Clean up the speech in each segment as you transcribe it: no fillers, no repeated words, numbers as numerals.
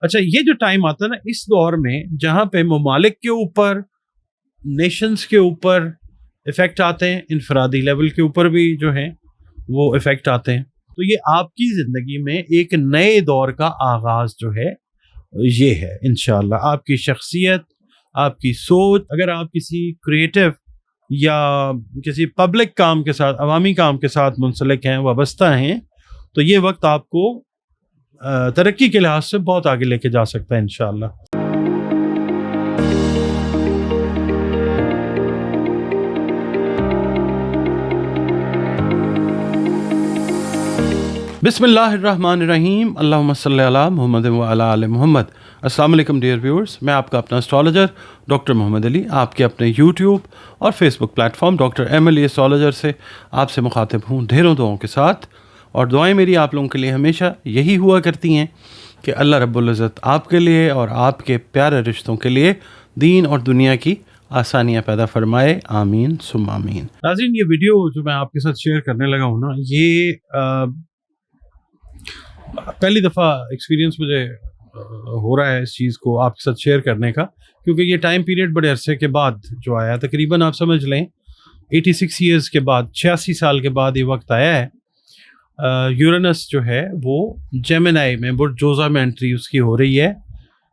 اچھا یہ جو ٹائم آتا ہے نا اس دور میں جہاں پہ ممالک کے اوپر نیشنز کے اوپر افیکٹ آتے ہیں, انفرادی لیول کے اوپر بھی جو ہیں وہ افیکٹ آتے ہیں, تو یہ آپ کی زندگی میں ایک نئے دور کا آغاز جو ہے یہ ہے انشاءاللہ. آپ کی شخصیت, آپ کی سوچ, اگر آپ کسی کریٹو یا کسی پبلک کام کے ساتھ, عوامی کام کے ساتھ منسلک ہیں, وابستہ ہیں, تو یہ وقت آپ کو ترقی کے لحاظ سے بہت آگے لے کے جا سکتا ہے انشاءاللہ. بسم اللہ الرحمن الرحیم. اللہم صلی علی محمد وعلی آل محمد. السلام علیکم ڈیئر ویورز, میں آپ کا اپنا اسٹرالوجر ڈاکٹر محمد علی آپ کے اپنے یوٹیوب اور فیس بک پلیٹ فارم ڈاکٹر ایم علی اسٹرالوجر سے آپ سے مخاطب ہوں ڈھیروں دعاؤں کے ساتھ. اور دعائیں میری آپ لوگوں کے لیے ہمیشہ یہی ہوا کرتی ہیں کہ اللہ رب العزت آپ کے لیے اور آپ کے پیارے رشتوں کے لیے دین اور دنیا کی آسانیاں پیدا فرمائے, آمین ثم آمین. ناظرین, یہ ویڈیو جو میں آپ کے ساتھ شیئر کرنے لگا ہوں نا, یہ پہلی دفعہ ایکسپیرینس مجھے ہو رہا ہے اس چیز کو آپ کے ساتھ شیئر کرنے کا, کیونکہ یہ ٹائم پیریڈ بڑے عرصے کے بعد جو آیا, تقریباً آپ سمجھ لیں 86 ایئرز کے بعد, 86 سال کے بعد یہ وقت آیا ہے. یورینس جو ہے وہ جیمنائی میں برج جوزا میں انٹری اس کی ہو رہی ہے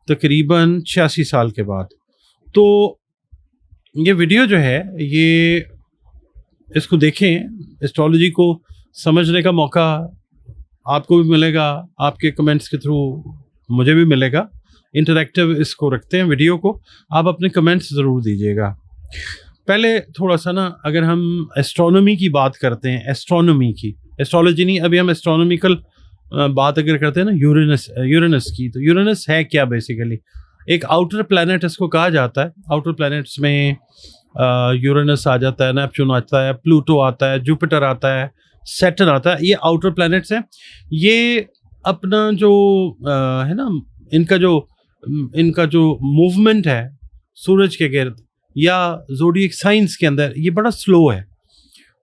تقریباً 86 سال کے بعد. تو یہ ویڈیو جو ہے یہ اس کو دیکھیں, اسٹرالوجی کو سمجھنے کا موقع آپ کو بھی ملے گا, آپ کے کمنٹس کے تھرو مجھے بھی ملے گا. انٹریکٹیو اس کو رکھتے ہیں ویڈیو کو, آپ اپنے کمنٹس ضرور دیجیے گا. پہلے تھوڑا سا نا اگر ہم ایسٹرونومی کی بات کرتے ہیں, ایسٹرونومی کی, ایسٹرالوجی نہیں, ابھی ہم ایسٹرونومیکل بات اگر کرتے ہیں نا یورینس کی, تو یورینس ہے کیا بیسیکلی؟ ایک آؤٹر پلانٹ اس کو کہا جاتا ہے. آؤٹر پلانٹس میں یورینس آ جاتا ہے, نیپچون آتا ہے, پلوٹو آتا ہے, جوپیٹر آتا ہے, سیٹرن آتا ہے. یہ آؤٹر پلانٹس ہیں. یہ اپنا جو ہے نا ان کا جو موومنٹ ہے سورج کے گرد یا زوڈیک سائنس کے اندر, یہ بڑا سلو ہے.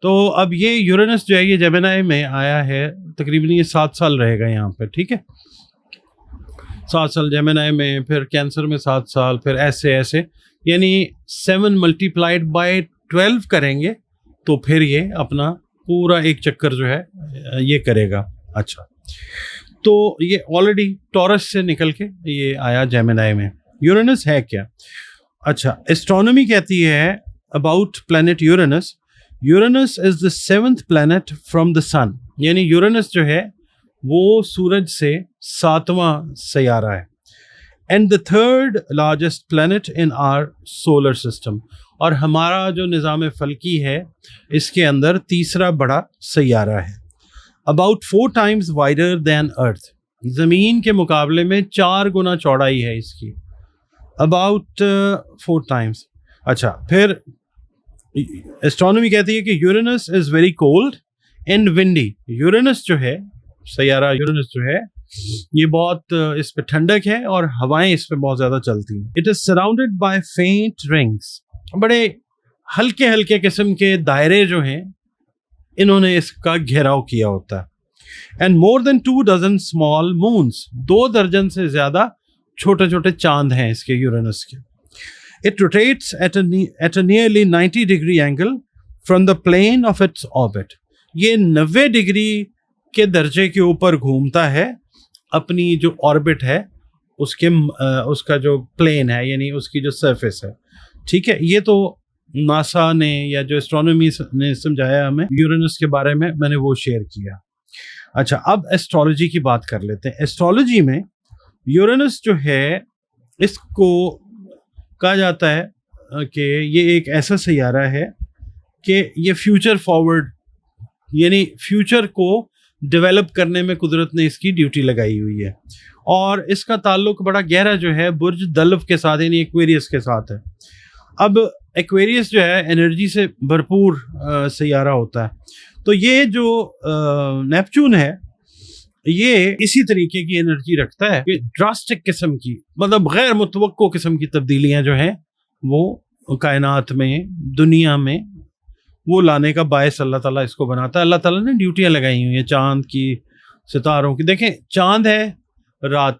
تو اب یہ یورینس جو ہے یہ جیمنائی میں آیا ہے, تقریباً یہ 7 سال رہے گا یہاں پہ, ٹھیک ہے, 7 سال جیمنائی میں, پھر کینسر میں 7 سال, پھر ایسے یعنی 7 ملٹیپلائڈ بائی 12 کریں گے تو پھر یہ اپنا پورا ایک چکر جو ہے یہ کرے گا. اچھا, تو یہ آلریڈی ٹورس سے نکل کے یہ آیا جیمنائی میں. یورینس ہے کیا؟ اچھا, ایسٹرونومی کہتی ہے about planet Uranus, Uranus is the 7th planet from the sun. یعنی یورینس جو ہے وہ سورج سے 7واں سیارہ ہے, and the 3rd largest planet in our solar system. اور ہمارا جو نظام فلکی ہے اس کے اندر تیسرا بڑا سیارہ ہے. اباؤٹ 4 times wider than ارتھ, زمین کے مقابلے میں 4 گنا چوڑائی ہے اس کی, اباؤٹ 4 times. اچھا, پھر ایسٹرونومی کہتی ہے کہ یورینس از ویری کولڈ اینڈ ونڈی. یورینس جو ہے, سیارہ یورینس جو ہے, یہ بہت اس پہ ٹھنڈک ہے اور ہوائیں اس پہ بہت زیادہ چلتی ہیں. It is surrounded by faint rings, بڑے ہلکے قسم کے دائرے جو ہیں انہوں نے اس کا گھیراؤ کیا ہوتا ہے. And more than 2 dozen small moons, 2 درجن سے زیادہ چھوٹے چاند ہیں اس کے یورینس کے. It rotates at a nearly 90 degree angle from the plane of its orbit. یہ 90 ڈگری کے درجے کے اوپر گھومتا ہے اپنی جو آربٹ ہے اس کا جو پلین ہے, یعنی اس کی جو سرفیس ہے, ٹھیک ہے. یہ تو ناسا نے یا جو ایسٹرونومی نے سمجھایا ہمیں یورینس کے بارے میں نے وہ شیئر کیا. اچھا, اب ایسٹرالوجی کی بات کر لیتے ہیں. ایسٹرالوجی میں یورینس جو ہے اس کو کہا جاتا ہے کہ یہ ایک ایسا سیارہ ہے کہ یہ فیوچر فارورڈ, یعنی فیوچر کو ڈیولپ کرنے میں قدرت نے اس کی ڈیوٹی لگائی ہوئی ہے. اور اس کا تعلق بڑا گہرا جو ہے برج دلو کے ساتھ, یعنی ایکویریس کے ساتھ ہے. اب ایکویریس جو ہے انرجی سے بھرپور سیارہ ہوتا ہے, تو یہ جو نیپچون ہے یہ اسی طریقے کی انرجی رکھتا ہے کہ ڈراسٹک قسم کی, مطلب غیر متوقع قسم کی تبدیلیاں جو ہیں وہ کائنات میں, دنیا میں, وہ لانے کا باعث اللہ تعالیٰ اس کو بناتا ہے. اللہ تعالیٰ نے ڈیوٹیاں لگائی ہوئی ہیں چاند کی, ستاروں کی. دیکھیں, چاند ہے رات,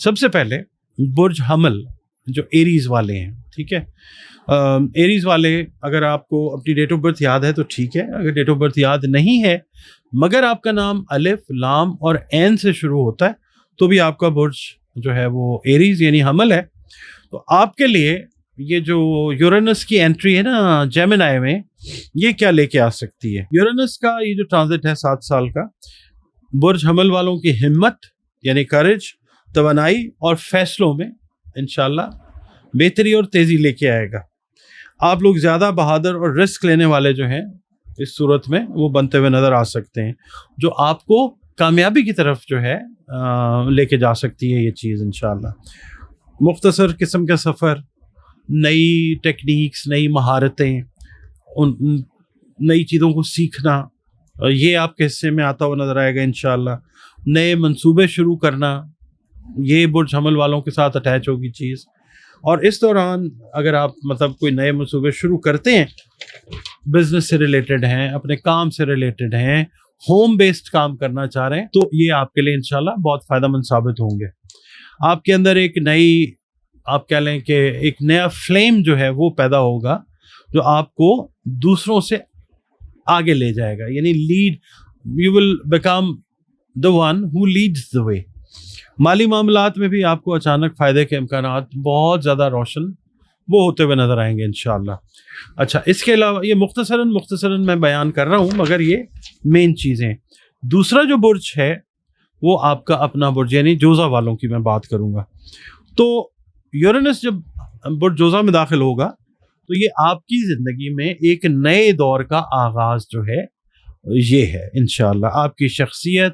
سب سے پہلے برج حمل جو ایریز والے ہیں، ٹھیک ہے، ایریز والے اگر آپ کو اپنی ڈیٹ آف برتھ یاد ہے تو ٹھیک ہے، اگر ڈیٹ آف برتھ یاد نہیں ہے مگر آپ کا نام الف لام اور عین سے شروع ہوتا ہے تو بھی آپ کا برج جو ہے وہ ایریز یعنی حمل ہے. تو آپ کے لیے یہ جو یورینس کی انٹری ہے نا جیمنائی میں، یہ کیا لے کے آ سکتی ہے؟ یورینس کا یہ جو ٹرانزٹ ہے 7 سال کا، برج حمل والوں کی ہمت یعنی کرج، توانائی اور فیصلوں میں انشاءاللہ بہتری اور تیزی لے کے آئے گا. آپ لوگ زیادہ بہادر اور رسک لینے والے جو ہیں اس صورت میں وہ بنتے ہوئے نظر آ سکتے ہیں، جو آپ کو کامیابی کی طرف جو ہے لے کے جا سکتی ہے یہ چیز انشاءاللہ. مختصر قسم کا سفر، نئی ٹیکنیکس، نئی مہارتیں، نئی چیزوں کو سیکھنا، یہ آپ کے حصے میں آتا ہوا نظر آئے گا انشاءاللہ. نئے منصوبے شروع کرنا، یہ برج حمل والوں کے ساتھ اٹیچ ہوگی چیز. اور اس دوران اگر آپ مطلب کوئی نئے منصوبے شروع کرتے ہیں، بزنس سے ریلیٹڈ ہیں، اپنے کام سے ریلیٹڈ ہیں، ہوم بیسڈ کام کرنا چاہ رہے ہیں، تو یہ آپ کے لیے انشاءاللہ بہت فائدہ مند ثابت ہوں گے. آپ کے اندر ایک نئی، آپ کہہ لیں کہ ایک نیا فلیم جو ہے وہ پیدا ہوگا جو آپ کو دوسروں سے آگے لے جائے گا، یعنی lead, you will become the one who leads the way. مالی معاملات میں بھی آپ کو اچانک فائدے کے امکانات بہت زیادہ روشن وہ ہوتے ہوئے نظر آئیں گے انشاءاللہ. اچھا، اس کے علاوہ یہ مختصراً میں بیان کر رہا ہوں مگر یہ مین چیزیں. دوسرا جو برج ہے وہ آپ کا اپنا برج یعنی جوزہ والوں کی میں بات کروں گا. تو یورینس جب برج جوزہ میں داخل ہوگا تو یہ آپ کی زندگی میں ایک نئے دور کا آغاز جو ہے یہ ہے انشاءاللہ. آپ کی شخصیت،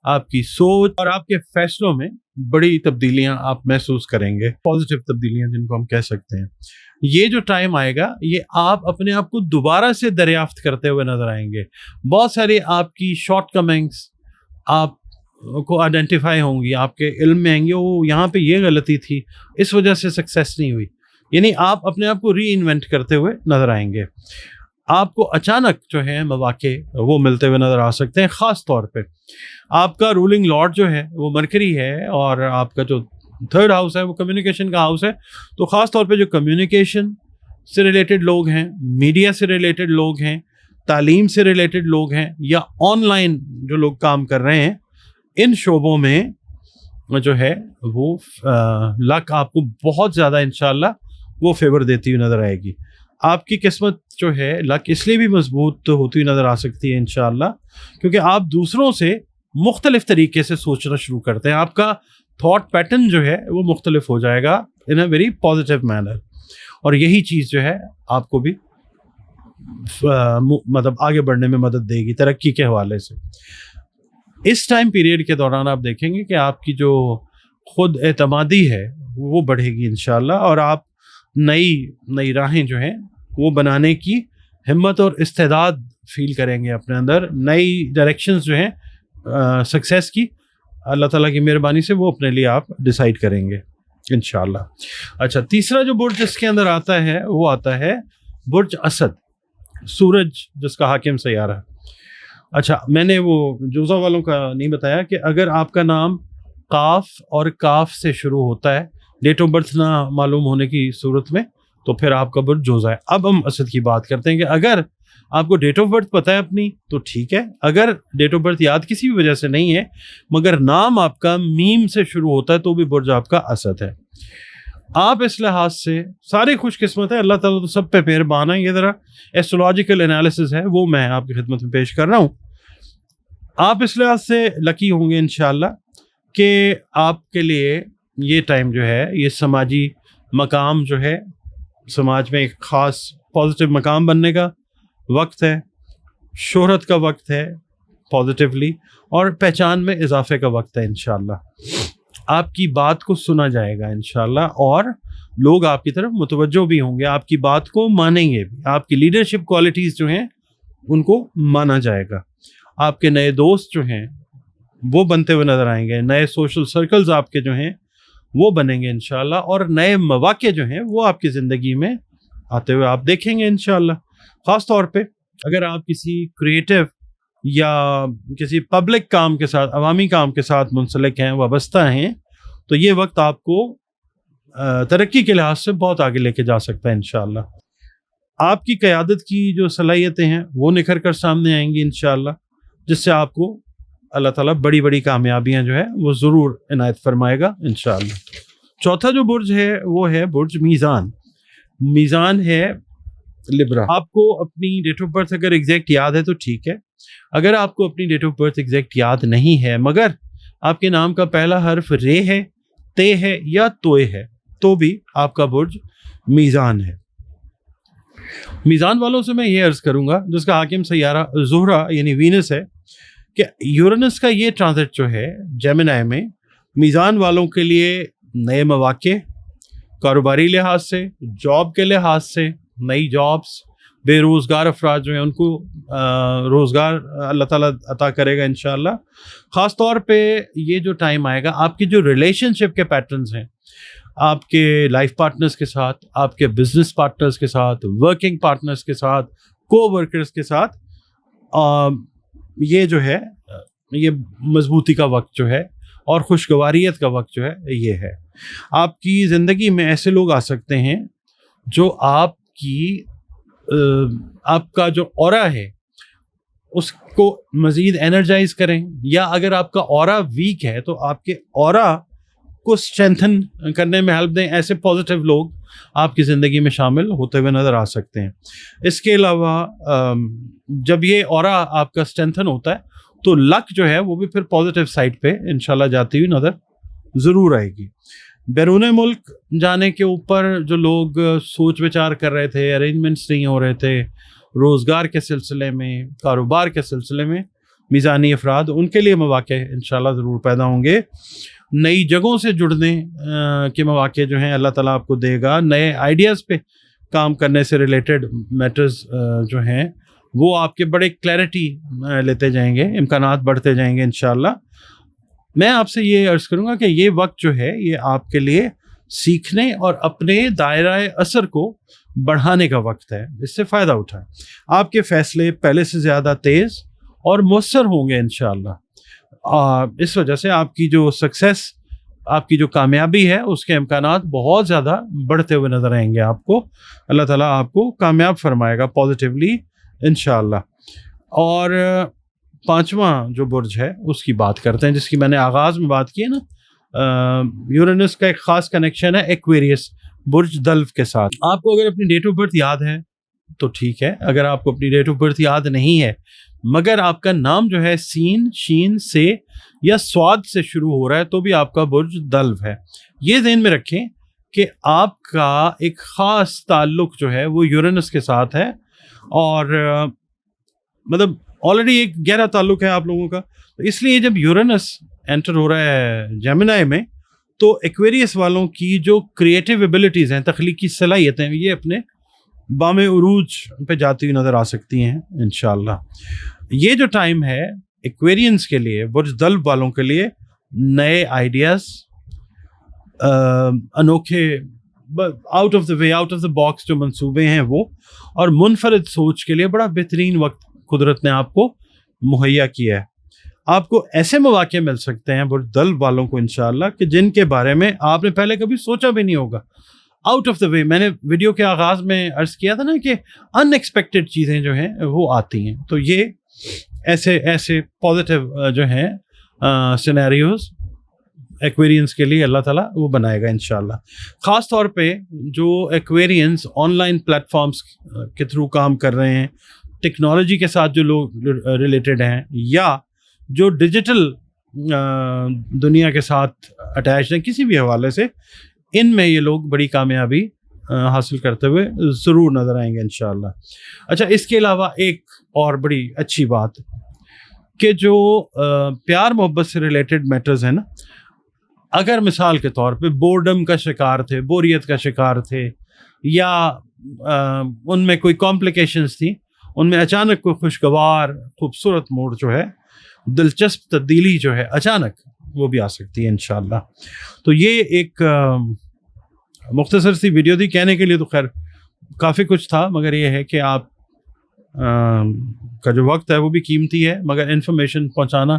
آپ کی سوچ اور آپ کے فیصلوں میں بڑی تبدیلیاں آپ محسوس کریں گے، پازیٹیو تبدیلیاں جن کو ہم کہہ سکتے ہیں. یہ جو ٹائم آئے گا یہ آپ اپنے آپ کو دوبارہ سے دریافت کرتے ہوئے نظر آئیں گے. بہت ساری آپ کی شارٹ کمنگس آپ کو آئیڈینٹیفائی ہوں گی، آپ کے علم میں آئیں گے، وہ یہاں پہ یہ غلطی تھی، اس وجہ سے سکسیس نہیں ہوئی. یعنی آپ اپنے آپ کو ری انوینٹ کرتے ہوئے نظر آئیں گے. آپ کو اچانک جو ہے مواقع وہ ملتے ہوئے نظر آ سکتے ہیں. خاص طور پہ آپ کا رولنگ لارڈ جو ہے وہ مرکری ہے اور آپ کا جو 3rd ہاؤس ہے وہ کمیونیکیشن کا ہاؤس ہے. تو خاص طور پہ جو کمیونیکیشن سے ریلیٹڈ لوگ ہیں، میڈیا سے ریلیٹڈ لوگ ہیں، تعلیم سے ریلیٹڈ لوگ ہیں، یا آن لائن جو لوگ کام کر رہے ہیں، ان شعبوں میں جو ہے وہ لک آپ کو بہت زیادہ انشاءاللہ وہ فیور دیتی ہوئی نظر آئے گی. آپ کی قسمت جو ہے لک اس لیے بھی مضبوط ہوتی ہوئی نظر آ سکتی ہے انشاءاللہ کیونکہ آپ دوسروں سے مختلف طریقے سے سوچنا شروع کرتے ہیں. آپ کا تھاٹ پیٹرن جو ہے وہ مختلف ہو جائے گا ان اے ویری پازیٹیو مینر، اور یہی چیز جو ہے آپ کو بھی مطلب آگے بڑھنے میں مدد دے گی ترقی کے حوالے سے. اس ٹائم پیریڈ کے دوران آپ دیکھیں گے کہ آپ کی جو خود اعتمادی ہے وہ بڑھے گی انشاءاللہ، اور آپ نئی راہیں جو ہیں وہ بنانے کی ہمت اور استعداد فیل کریں گے اپنے اندر. نئی ڈائریکشنز جو ہیں سکسیس کی اللہ تعالیٰ کی مہربانی سے وہ اپنے لیے آپ ڈیسائیڈ کریں گے انشاءاللہ. اچھا، تیسرا جو برج اس کے اندر آتا ہے وہ آتا ہے برج اسد، سورج جس کا حاکم سیارہ. اچھا، میں نے وہ جوزہ والوں کا نہیں بتایا کہ اگر آپ کا نام قاف اور کاف سے شروع ہوتا ہے ڈیٹ آف برتھ نہ معلوم ہونے کی صورت میں تو پھر آپ کا برج جوزہ ہے. اب ہم اسد کی بات کرتے ہیں کہ اگر آپ کو ڈیٹ آف برتھ پتہ ہے اپنی تو ٹھیک ہے، اگر ڈیٹ آف برتھ یاد کسی بھی وجہ سے نہیں ہے مگر نام آپ کا میم سے شروع ہوتا ہے تو بھی برج آپ کا اسد ہے. آپ اس لحاظ سے سارے خوش قسمت ہے، اللہ تعالیٰ تو سب پہ مہربان ہے. یہ ذرا ایسٹرولوجیکل انالیسس ہے وہ میں آپ کی خدمت میں پیش کر رہا ہوں. آپ اس لحاظ سے لکی ہوں گے انشاءاللہ کہ آپ کے لیے یہ ٹائم جو ہے یہ سماجی مقام جو ہے، سماج میں ایک خاص پازیٹیو مقام بننے کا وقت ہے، شہرت کا وقت ہے پازیٹیولی، اور پہچان میں اضافے کا وقت ہے انشاءاللہ. آپ کی بات کو سنا جائے گا انشاءاللہ اور لوگ آپ کی طرف متوجہ بھی ہوں گے، آپ کی بات کو مانیں گے بھی. آپ کی لیڈرشپ کوالٹیز جو ہیں ان کو مانا جائے گا. آپ کے نئے دوست جو ہیں وہ بنتے ہوئے نظر آئیں گے، نئے سوشل سرکلز آپ کے جو ہیں وہ بنیں گے انشاءاللہ، اور نئے مواقع جو ہیں وہ آپ کی زندگی میں آتے ہوئے آپ دیکھیں گے انشاءاللہ. خاص طور پہ اگر آپ کسی کریٹو یا کسی پبلک کام کے ساتھ، عوامی کام کے ساتھ منسلک ہیں، وابستہ ہیں، تو یہ وقت آپ کو ترقی کے لحاظ سے بہت آگے لے کے جا سکتا ہے انشاءاللہ. آپ کی قیادت کی جو صلاحیتیں ہیں وہ نکھر کر سامنے آئیں گی انشاءاللہ, جس سے آپ کو اللہ تعالیٰ بڑی بڑی کامیابیاں جو ہے وہ ضرور عنایت فرمائے گا انشاءاللہ. چوتھا جو برج ہے وہ ہے برج میزان. میزان ہے لبرا. آپ کو اپنی ڈیٹ آف برتھ اگر ایگزیکٹ یاد ہے تو ٹھیک ہے, اگر آپ کو اپنی ڈیٹ آف برتھ ایگزیکٹ یاد نہیں ہے مگر آپ کے نام کا پہلا حرف رے ہے, تے ہے یا توئے ہے, تو بھی آپ کا برج میزان ہے. میزان والوں سے میں یہ عرض کروں گا, جس کا حاکم سیارہ زہرہ یعنی وینس ہے, کہ یورینس کا یہ ٹرانزٹ جو ہے جیمنائی میں میزان والوں کے لیے نئے مواقع, کاروباری لحاظ سے, جاب کے لحاظ سے نئی جابس, بے روزگار افراد جو ہیں ان کو روزگار اللہ تعالیٰ عطا کرے گا انشاءاللہ. خاص طور پہ یہ جو ٹائم آئے گا آپ کی جو ریلیشن شپ کے پیٹرنز ہیں آپ کے لائف پارٹنرز کے ساتھ, آپ کے بزنس پارٹنرز کے ساتھ, ورکنگ پارٹنرز کے ساتھ, کو ورکرز کے ساتھ, یہ جو ہے یہ مضبوطی کا وقت جو ہے اور خوشگواریت کا وقت جو ہے یہ ہے. آپ کی زندگی میں ایسے لوگ آ سکتے ہیں جو آپ کا جو اورا ہے اس کو مزید انرجائز کریں, یا اگر آپ کا اورا ویک ہے تو آپ کے اورا کو اسٹرینتھن کرنے میں ہیلپ دیں. ایسے پازیٹیو لوگ آپ کی زندگی میں شامل ہوتے ہوئے نظر آ سکتے ہیں. اس کے علاوہ جب یہ اورا آپ کا اسٹرینتھن ہوتا ہے تو لک جو ہے وہ بھی پھر پازیٹیو سائڈ پہ انشاءاللہ جاتی ہوئی نظر ضرور آئے گی. بیرون ملک جانے کے اوپر جو لوگ سوچ وچار کر رہے تھے, ارینجمنٹس نہیں ہو رہے تھے روزگار کے سلسلے میں, کاروبار کے سلسلے میں, میزانی افراد ان کے لیے مواقع انشاءاللہ ضرور پیدا ہوں گے. نئی جگہوں سے جڑنے کے مواقع جو ہیں اللہ تعالیٰ آپ کو دے گا. نئے آئیڈیاز پہ کام کرنے سے ریلیٹڈ میٹرز جو ہیں وہ آپ کے بڑے کلیئرٹی لیتے جائیں گے, امکانات بڑھتے جائیں گے انشاءاللہ. میں آپ سے یہ عرض کروں گا کہ یہ وقت جو ہے یہ آپ کے لیے سیکھنے اور اپنے دائرہ اثر کو بڑھانے کا وقت ہے. اس سے فائدہ اٹھائیں. آپ کے فیصلے پہلے سے زیادہ تیز اور مؤثر ہوں گے انشاءاللہ. اس وجہ سے آپ کی جو سکسیس, آپ کی جو کامیابی ہے اس کے امکانات بہت زیادہ بڑھتے ہوئے نظر آئیں گے آپ کو. اللہ تعالیٰ آپ کو کامیاب فرمائے گا پازیٹیولی انشاءاللہ. اور پانچواں جو برج ہے اس کی بات کرتے ہیں, جس کی میں نے آغاز میں بات کی ہے نا. یورینس کا ایک خاص کنیکشن ہے ایکویریس برج دلو کے ساتھ. آپ کو اگر اپنی ڈیٹ آف برتھ یاد ہے تو ٹھیک ہے, اگر آپ کو اپنی ڈیٹ آف برتھ یاد نہیں ہے مگر آپ کا نام جو ہے سین, شین سے یا سواد سے شروع ہو رہا ہے تو بھی آپ کا برج دلو ہے. یہ ذہن میں رکھیں کہ آپ کا ایک خاص تعلق جو ہے وہ یورینس کے ساتھ ہے, اور مطلب آلریڈی ایک گہرا تعلق ہے آپ لوگوں کا. تو اس لیے جب یورینس انٹر ہو رہا ہے جیمنائی میں تو ایکویریس والوں کی جو کریٹیو ایبلٹیز ہیں, تخلیقی صلاحیتیں, یہ اپنے بام عروج پہ جاتی ہوئی نظر آ سکتی ہیں انشاءاللہ. یہ جو ٹائم ہے ایکویرینس کے لیے, برج دلو والوں کے لیے, نئے آئیڈیاز, انوکھے, out of the way, out of the box جو منصوبے ہیں وہ, اور منفرد سوچ کے لیے بڑا بہترین وقت قدرت نے آپ کو مہیا کیا ہے. آپ کو ایسے مواقع مل سکتے ہیں برج دلو والوں کو انشاءاللہ کہ جن کے بارے میں آپ نے پہلے کبھی سوچا بھی نہیں ہوگا. آؤٹ آف دا وے, میں نے ویڈیو کے آغاز میں عرض کیا تھا نا کہ ان ایکسپیکٹڈ چیزیں جو ہیں وہ آتی ہیں. تو یہ ایسے پازیٹیو جو ہیں سینیریوز ایکویرینس کے لیے اللہ تعالیٰ وہ بنائے گا انشاءاللہ. خاص طور پہ جو ایکویرینس آن لائن پلیٹ فارمز کے تھرو کام کر رہے ہیں, ٹیکنالوجی کے ساتھ جو لوگ ریلیٹڈ ہیں, یا جو ڈیجیٹل دنیا کے ساتھ اٹیچ ہیں کسی بھی حوالے سے, ان میں یہ لوگ بڑی کامیابی حاصل کرتے ہوئے ضرور نظر آئیں گے انشاءاللہ. اچھا, اس کے علاوہ ایک اور بڑی اچھی بات کہ جو پیار محبت سے ریلیٹڈ میٹرز ہیں نا, اگر مثال کے طور پہ بورڈم کا شکار تھے, بوریت کا شکار تھے, یا ان میں کوئی کمپلیکیشنز تھیں, ان میں اچانک کوئی خوشگوار خوبصورت موڑ جو ہے, دلچسپ تبدیلی جو ہے اچانک وہ بھی آ سکتی ہے انشاءاللہ. تو یہ ایک مختصر سی ویڈیو تھی. کہنے کے لیے تو خیر کافی کچھ تھا, مگر یہ ہے کہ آپ کا جو وقت ہے وہ بھی قیمتی ہے, مگر انفارمیشن پہنچانا